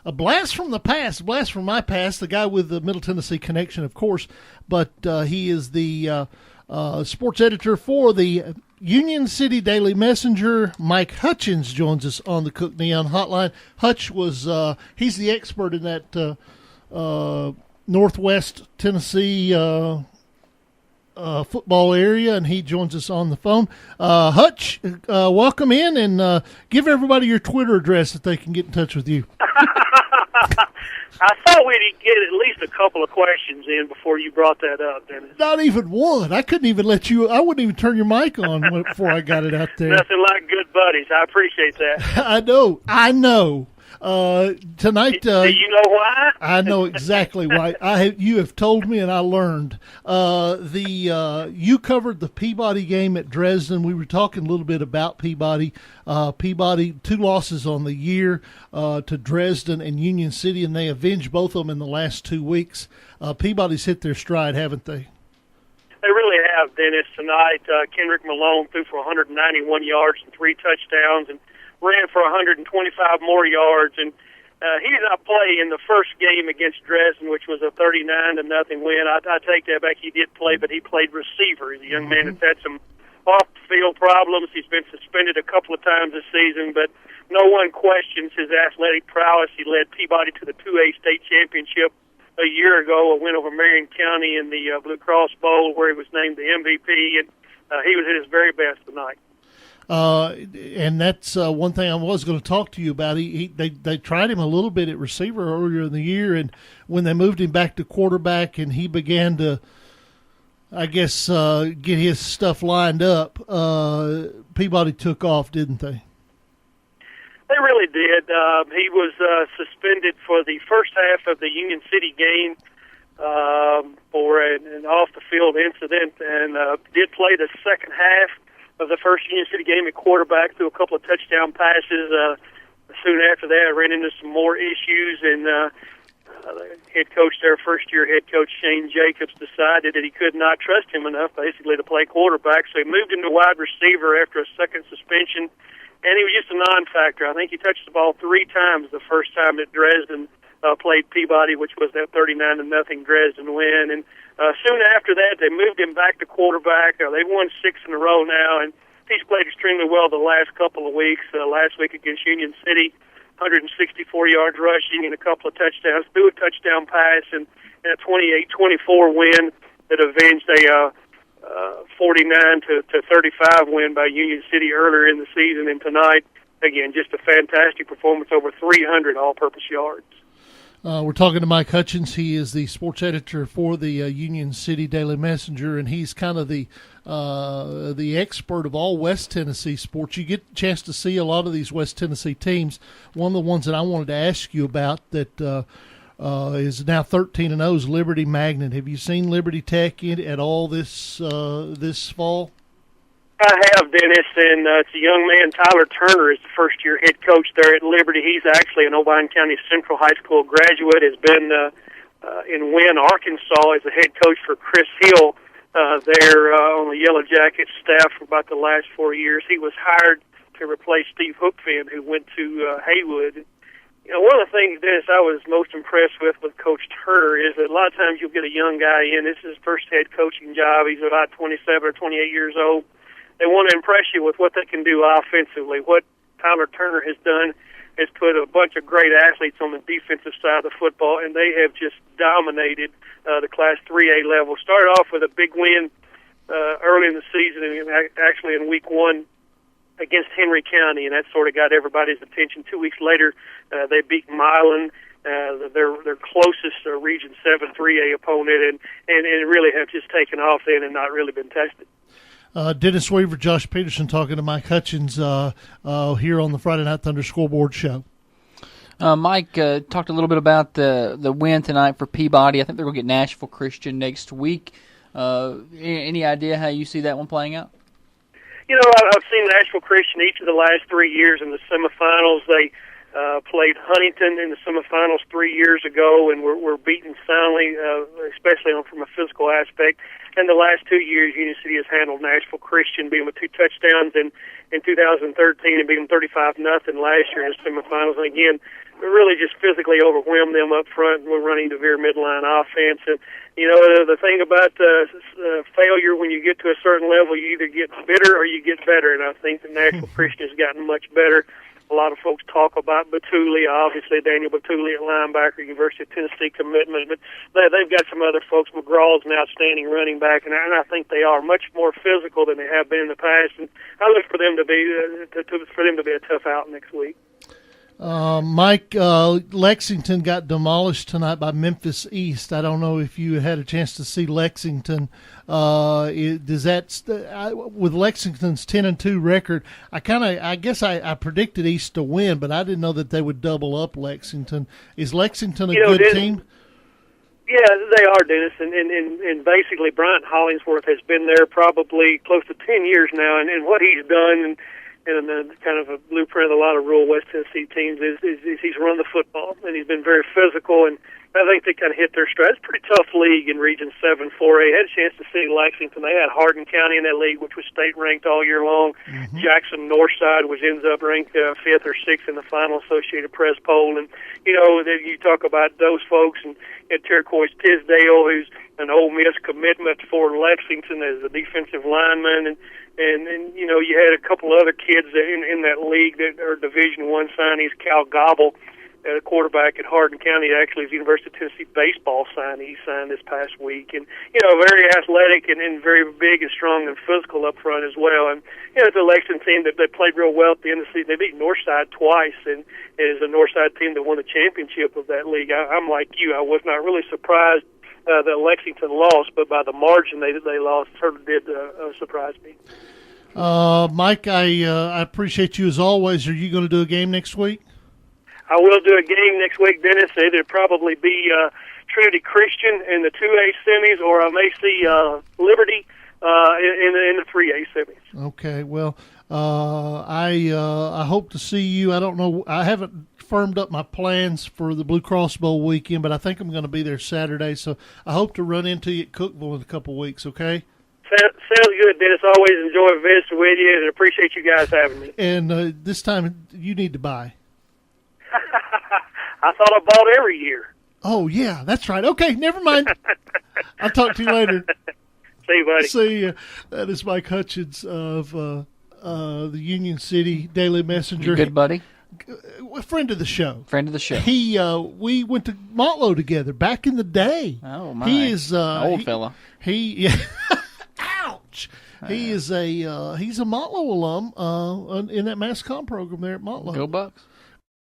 a blast from the past, a blast from my past, the guy with the Middle Tennessee connection, of course, but he is the sports editor for the Union City Daily Messenger. Mike Hutchens joins us on the Cook Neon Hotline. Hutch was he's the expert in that Northwest Tennessee football area, and he joins us on the phone. Hutch, welcome in, and give everybody your Twitter address that they can get in touch with you. I thought we'd get at least a couple of questions in before you brought that up, Dennis. Not even one. I couldn't even let you. I wouldn't even turn your mic on before I got it out there. Nothing like good buddies. I appreciate that. I know. Tonight, do you know why? I know exactly why. You have told me, and I learned. You covered the Peabody game at Dresden. We were talking a little bit about Peabody. Peabody, 2 losses on the year to Dresden and Union City, and they avenged both of them in the last 2 weeks. Peabody's hit their stride, haven't they? They really have, Dennis. Tonight, Kendrick Malone threw for 191 yards and 3 touchdowns, and ran for 125 more yards, and he did not play in the first game against Dresden, which was a 39-0 win. I take that back. He did play, but he played receiver. He's a young man that's had some off-the-field problems. He's been suspended a couple of times this season, but no one questions his athletic prowess. He led Peabody to the 2A state championship a year ago, a win over Marion County in the Blue Cross Bowl, where he was named the MVP, and he was at his very best tonight. And that's one thing I was going to talk to you about. They tried him a little bit at receiver earlier in the year, and when they moved him back to quarterback and he began to, I guess, get his stuff lined up, Peabody took off, didn't they? They really did. He was suspended for the first half of the Union City game for an off-the-field incident, and did play the second half of the first Union City game at quarterback, threw a couple of touchdown passes. Soon after that, ran into some more issues, and the head coach there, first-year head coach Shane Jacobs, decided that he could not trust him enough, basically, to play quarterback. So he moved him to wide receiver after a second suspension, and he was just a non-factor. I think he touched the ball 3 times the first time that Dresden played Peabody, which was that 39-0 Dresden win, and soon after that, they moved him back to quarterback. They've won 6 in a row now, and he's played extremely well the last couple of weeks. Last week against Union City, 164 yards rushing and a couple of touchdowns, threw a touchdown pass, and a 28-24 win that avenged a 49-35 win by Union City earlier in the season. And tonight, again, just a fantastic performance, over 300 all-purpose yards. We're talking to Mike Hutchens. He is the sports editor for the Union City Daily Messenger, and he's kind of the expert of all West Tennessee sports. You get a chance to see a lot of these West Tennessee teams. One of the ones that I wanted to ask you about that is now 13-0 is Liberty Magnet. Have you seen Liberty Tech at all this fall? I have, Dennis, and it's a young man. Tyler Turner is the first-year head coach there at Liberty. He's actually an Ovine County Central High School graduate, has been in Wynne, Arkansas, as a head coach for Chris Hill there on the Yellow Jackets staff for about the last 4 years. He was hired to replace Steve Hookfin, who went to Haywood. You know, one of the things, Dennis, I was most impressed with Coach Turner is that a lot of times you'll get a young guy in. This is his first head coaching job. He's about 27 or 28 years old. They want to impress you with what they can do offensively. What Tyler Turner has done is put a bunch of great athletes on the defensive side of the football, and they have just dominated the Class 3A level. Started off with a big win early in the season, and actually in Week 1 against Henry County, and that sort of got everybody's attention. 2 weeks later, they beat Milan, their closest Region 7 3A opponent, and really have just taken off then and not really been tested. Dennis Weaver, Josh Peterson talking to Mike Hutchens here on the Friday Night Thunder Scoreboard Show. Mike talked a little bit about the win tonight for Peabody. I think they're going to get Nashville Christian next week. Any idea how you see that one playing out? You know, I've seen Nashville Christian each of the last 3 years in the semifinals. They played Huntington in the semifinals 3 years ago, and were beaten soundly, especially from a physical aspect. And the last 2 years, Union City has handled Nashville Christian, beating with 2 touchdowns in 2013 and beating 35-0 last year in the semifinals. And again, we really just physically overwhelmed them up front. We're running the veer midline offense. And, you know, the thing about failure, when you get to a certain level, you either get bitter or you get better. And I think that Nashville Christian has gotten much better. A lot of folks talk about Batuli, obviously Daniel Batuli at linebacker, University of Tennessee commitment, but they've got some other folks. McGraw's an outstanding running back, and I think they are much more physical than they have been in the past. And I look for them to be a tough out next week. Mike, Lexington got demolished tonight by Memphis East. I don't know if you had a chance to see Lexington. Does that with Lexington's 10-2 record? I guess I predicted East to win, but I didn't know that they would double up Lexington. Is Lexington a good team? Yeah, they are, Dennis, and basically Bryant Hollingsworth has been there probably close to 10 years now, and what he's done. And kind of a blueprint of a lot of rural West Tennessee teams is he's run the football, and he's been very physical, and I think they kind of hit their stride. It's a pretty tough league in Region 7 4A. Had a chance to see Lexington. They had Hardin County in that league, which was state-ranked all year long. Mm-hmm. Jackson Northside, which ends up ranked 5th or 6th in the final Associated Press poll. And, you know, you talk about those folks, and Turquoise Tisdale, who's an Ole Miss commitment for Lexington as a defensive lineman, and you know, you had a couple other kids in that league that are Division I signees. Cal Gobble, a quarterback at Hardin County, actually is University of Tennessee baseball signee. He signed this past week, and you know, very athletic and very big and strong and physical up front as well. And you know, it's a Lexington team that they played real well at the end of the season. They beat Northside twice, and it is a Northside team that won the championship of that league. I'm like you; I was not really surprised that Lexington lost, but by the margin they lost, certainly did surprise me. Mike, I appreciate you as always. Are you going to do a game next week? I will do a game next week, Dennis. It'll probably be Trinity Christian in the 2A semis, or I may see Liberty in the 3A semis. Okay, well, I hope to see you. I don't know. I haven't firmed up my plans for the Blue Cross Bowl weekend, but I think I'm going to be there Saturday, so I hope to run into you at Cookeville in a couple of weeks, okay? Sounds good, Dennis. Always enjoy visiting with you, and appreciate you guys having me. And this time, you need to buy. I thought I bought every year. Oh, yeah, that's right. Okay, never mind. I'll talk to you later. See you, buddy. See you. That is Mike Hutchens of the Union City Daily Messenger. Good buddy. A friend of the show. Friend of the show. We went to Motlow together back in the day. Oh, my. He is old fella. Ouch. He is he's a Motlow alum in that mass comm program there at Motlow. Go Bucks.